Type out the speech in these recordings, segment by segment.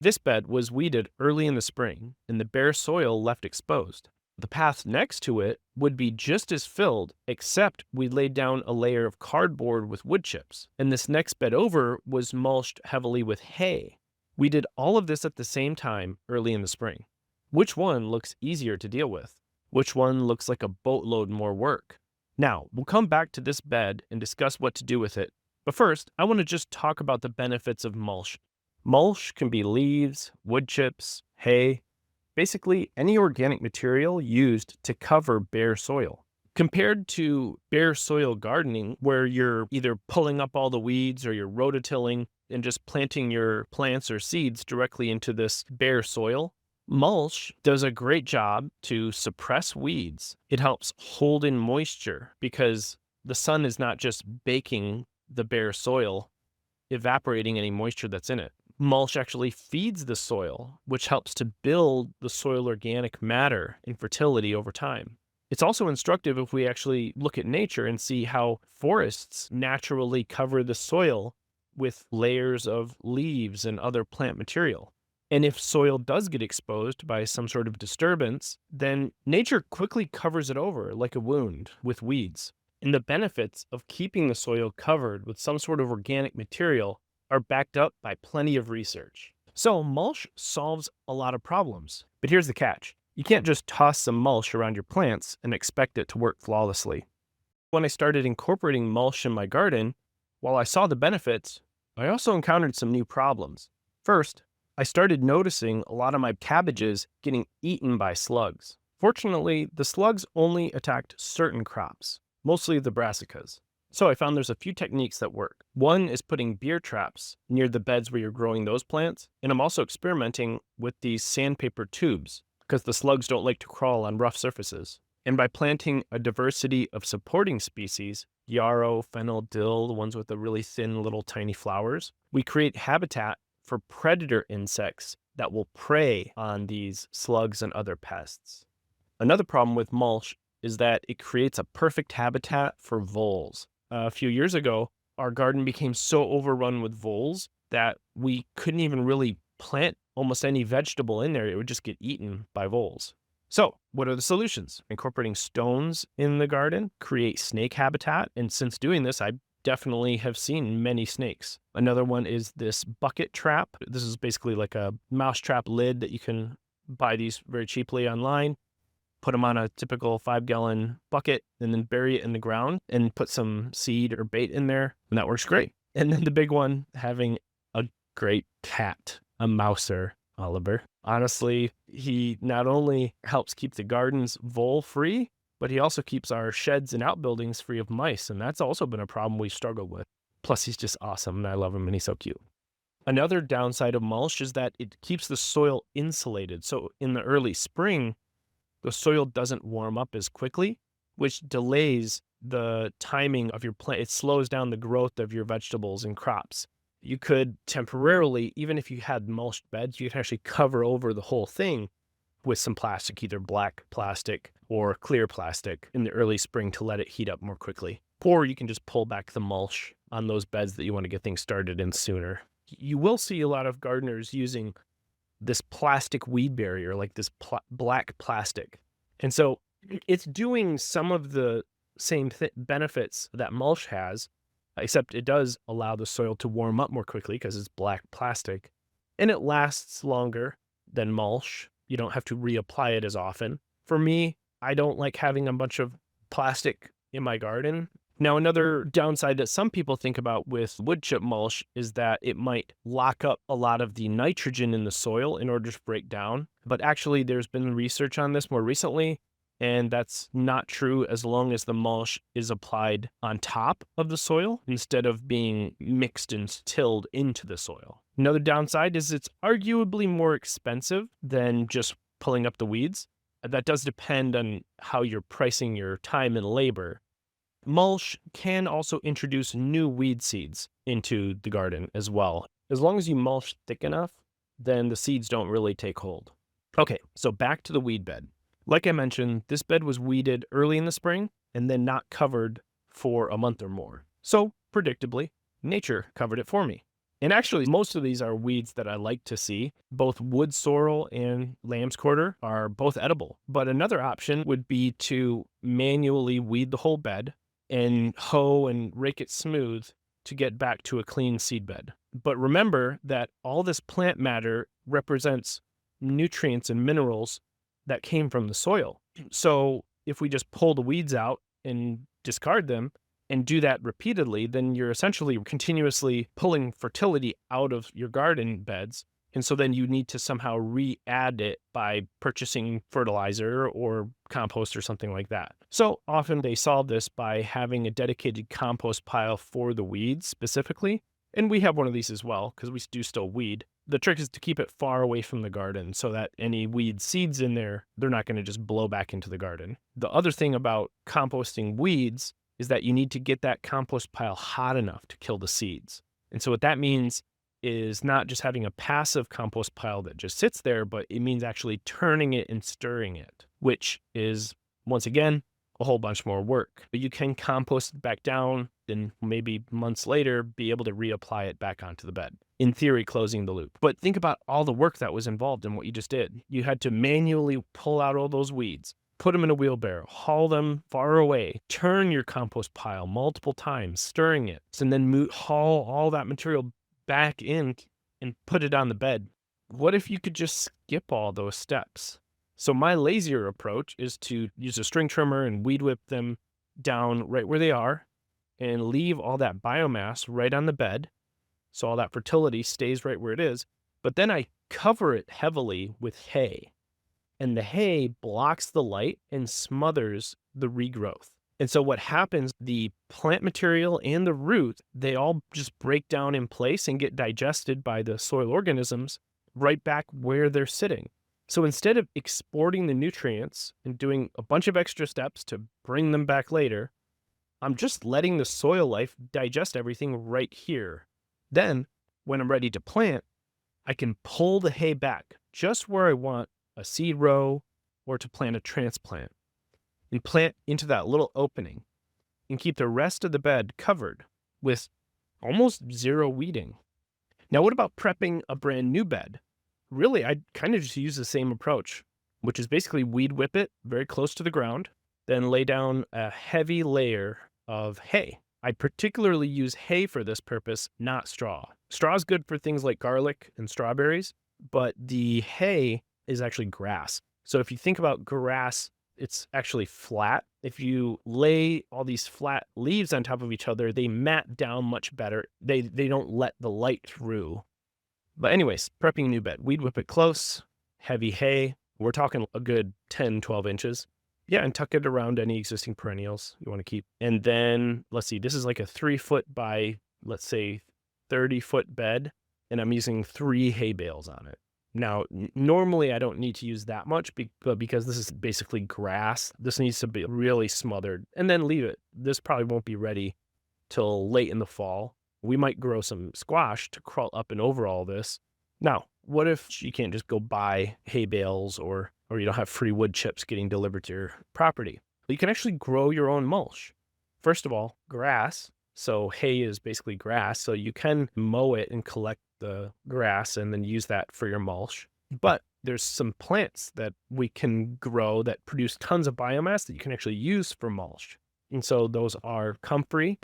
This bed was weeded early in the spring, and the bare soil left exposed. The path next to it would be just as filled, except we laid down a layer of cardboard with wood chips, and this next bed over was mulched heavily with hay. We did all of this at the same time early in the spring. Which one looks easier to deal with? Which one looks like a boatload more work? Now, we'll come back to this bed and discuss what to do with it. But first, I want to just talk about the benefits of mulch. Mulch can be leaves, wood chips, hay, basically any organic material used to cover bare soil. Compared to bare soil gardening, where you're either pulling up all the weeds or you're rototilling and just planting your plants or seeds directly into this bare soil, mulch does a great job to suppress weeds. It helps hold in moisture because the sun is not just baking the bare soil, evaporating any moisture that's in it. Mulch actually feeds the soil, which helps to build the soil organic matter and fertility over time. It's also instructive if we actually look at nature and see how forests naturally cover the soil with layers of leaves and other plant material. And if soil does get exposed by some sort of disturbance, then nature quickly covers it over like a wound with weeds. And the benefits of keeping the soil covered with some sort of organic material are backed up by plenty of research. So mulch solves a lot of problems. But here's the catch. You can't just toss some mulch around your plants and expect it to work flawlessly. When I started incorporating mulch in my garden, while I saw the benefits, I also encountered some new problems. First, I started noticing a lot of my cabbages getting eaten by slugs. Fortunately, the slugs only attacked certain crops, mostly the brassicas. So I found there's a few techniques that work. One is putting beer traps near the beds where you're growing those plants, and I'm also experimenting with these sandpaper tubes because the slugs don't like to crawl on rough surfaces. And by planting a diversity of supporting species, yarrow, fennel, dill, the ones with the really thin little tiny flowers, we create habitat for predator insects that will prey on these slugs and other pests. Another problem with mulch is that it creates a perfect habitat for voles. A few years ago, our garden became so overrun with voles that we couldn't even really plant almost any vegetable in there. It would just get eaten by voles. So, what are the solutions? Incorporating stones in the garden, create snake habitat, and since doing this, I definitely have seen many snakes. Another one is this bucket trap. This is basically like a mousetrap lid that you can buy these very cheaply online. Put them on a typical 5-gallon bucket and then bury it in the ground and put some seed or bait in there. And that works great. And then the big one, having a great cat, a mouser, Oliver. Honestly, he not only helps keep the gardens vole free, but he also keeps our sheds and outbuildings free of mice. And that's also been a problem we've struggled with. Plus, he's just awesome and I love him and he's so cute. Another downside of mulch is that it keeps the soil insulated. So in the early spring, the soil doesn't warm up as quickly, which delays the timing of your plant. It slows down the growth of your vegetables and crops. You could temporarily, even if you had mulched beds, you could actually cover over the whole thing with some plastic, either black plastic or clear plastic in the early spring to let it heat up more quickly. Or you can just pull back the mulch on those beds that you want to get things started in sooner. You will see a lot of gardeners using this plastic weed barrier, like this black plastic. And so it's doing some of the same benefits that mulch has, except it does allow the soil to warm up more quickly because it's black plastic. And it lasts longer than mulch. You don't have to reapply it as often. For me, I don't like having a bunch of plastic in my garden. Now, another downside that some people think about with wood chip mulch is that it might lock up a lot of the nitrogen in the soil in order to break down. But actually, there's been research on this more recently, and that's not true as long as the mulch is applied on top of the soil instead of being mixed and tilled into the soil. Another downside is it's arguably more expensive than just pulling up the weeds. That does depend on how you're pricing your time and labor. Mulch can also introduce new weed seeds into the garden as well. As long as you mulch thick enough, then the seeds don't really take hold. Okay, so back to the weed bed. Like I mentioned, this bed was weeded early in the spring and then not covered for a month or more. So, predictably, nature covered it for me. And actually, most of these are weeds that I like to see. Both wood sorrel and lamb's quarter are both edible. But another option would be to manually weed the whole bed and hoe and rake it smooth to get back to a clean seed bed. But remember that all this plant matter represents nutrients and minerals that came from the soil. So if we just pull the weeds out and discard them, and do that repeatedly, then you're essentially continuously pulling fertility out of your garden beds. And so then you need to somehow re-add it by purchasing fertilizer or compost or something like that. So often they solve this by having a dedicated compost pile for the weeds specifically. And we have one of these as well because we do still weed. The trick is to keep it far away from the garden so that any weed seeds in there, they're not going to just blow back into the garden. The other thing about composting weeds is that you need to get that compost pile hot enough to kill the seeds. And so what that means is not just having a passive compost pile that just sits there, but it means actually turning it and stirring it, which is, once again, a whole bunch more work. But you can compost it back down, then maybe months later, be able to reapply it back onto the bed. In theory, closing the loop. But think about all the work that was involved in what you just did. You had to manually pull out all those weeds, put them in a wheelbarrow, haul them far away, turn your compost pile multiple times, stirring it, and then haul all that material back in and put it on the bed. What if you could just skip all those steps? So my lazier approach is to use a string trimmer and weed whip them down right where they are and leave all that biomass right on the bed. So all that fertility stays right where it is. But then I cover it heavily with hay. And the hay blocks the light and smothers the regrowth. And so what happens, the plant material and the root, they all just break down in place and get digested by the soil organisms right back where they're sitting. So instead of exporting the nutrients and doing a bunch of extra steps to bring them back later, I'm just letting the soil life digest everything right here. Then, when I'm ready to plant, I can pull the hay back just where I want a seed row or to plant a transplant and plant into that little opening and keep the rest of the bed covered with almost zero weeding. Now, what about prepping a brand new bed? Really, I'd kind of just use the same approach, which is basically weed whip it very close to the ground, then lay down a heavy layer of hay. I particularly use hay for this purpose, not straw. Straw is good for things like garlic and strawberries, but the hay is actually grass. So if you think about grass, it's actually flat. If you lay all these flat leaves on top of each other, they mat down much better. They don't let the light through. But anyways, prepping a new bed. Weed whip it close, heavy hay. We're talking a good 10, 12 inches. Yeah, and tuck it around any existing perennials you want to keep. And then, let's see, this is like a 3-foot by, let's say, 30-foot bed, and I'm using 3 hay bales on it. Now, normally I don't need to use that much, but because this is basically grass, this needs to be really smothered, and then leave it. This probably won't be ready till late in the fall. We might grow some squash to crawl up and over all this. Now, what if you can't just go buy hay bales or you don't have free wood chips getting delivered to your property? You can actually grow your own mulch. First of all, grass. So hay is basically grass. So you can mow it and collect the grass and then use that for your mulch. But there's some plants that we can grow that produce tons of biomass that you can actually use for mulch. And so those are comfrey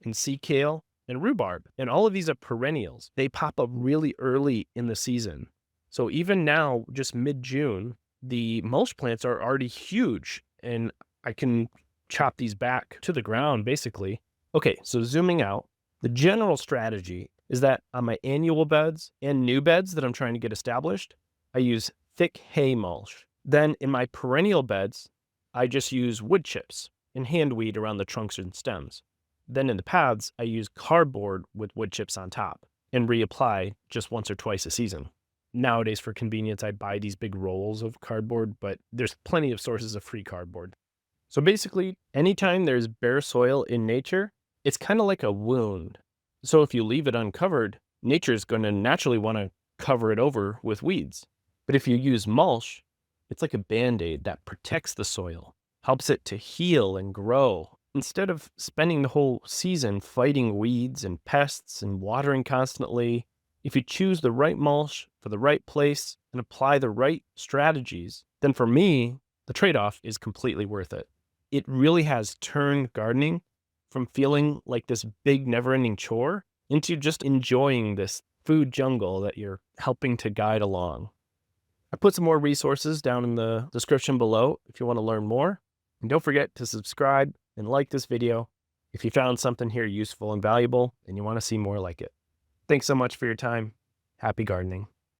and sea kale and rhubarb. And all of these are perennials. They pop up really early in the season. So even now, just mid-June, the mulch plants are already huge, and I can chop these back to the ground, basically. Okay, so zooming out, the general strategy is that on my annual beds and new beds that I'm trying to get established, I use thick hay mulch. Then in my perennial beds, I just use wood chips and hand weed around the trunks and stems. Then in the paths, I use cardboard with wood chips on top and reapply just once or twice a season. Nowadays, for convenience, I buy these big rolls of cardboard, but there's plenty of sources of free cardboard. So basically, anytime there's bare soil in nature, it's kind of like a wound. So if you leave it uncovered, nature's going to naturally want to cover it over with weeds. But if you use mulch, it's like a Band-Aid that protects the soil, helps it to heal and grow, Instead of spending the whole season fighting weeds and pests and watering constantly, if you choose the right mulch for the right place and apply the right strategies, then for me, the trade off is completely worth it. It really has turned gardening from feeling like this big, never ending chore into just enjoying this food jungle that you're helping to guide along. I put some more resources down in the description below if you want to learn more. And don't forget to subscribe and like this video if you found something here useful and valuable and you want to see more like it. Thanks so much for your time. Happy gardening.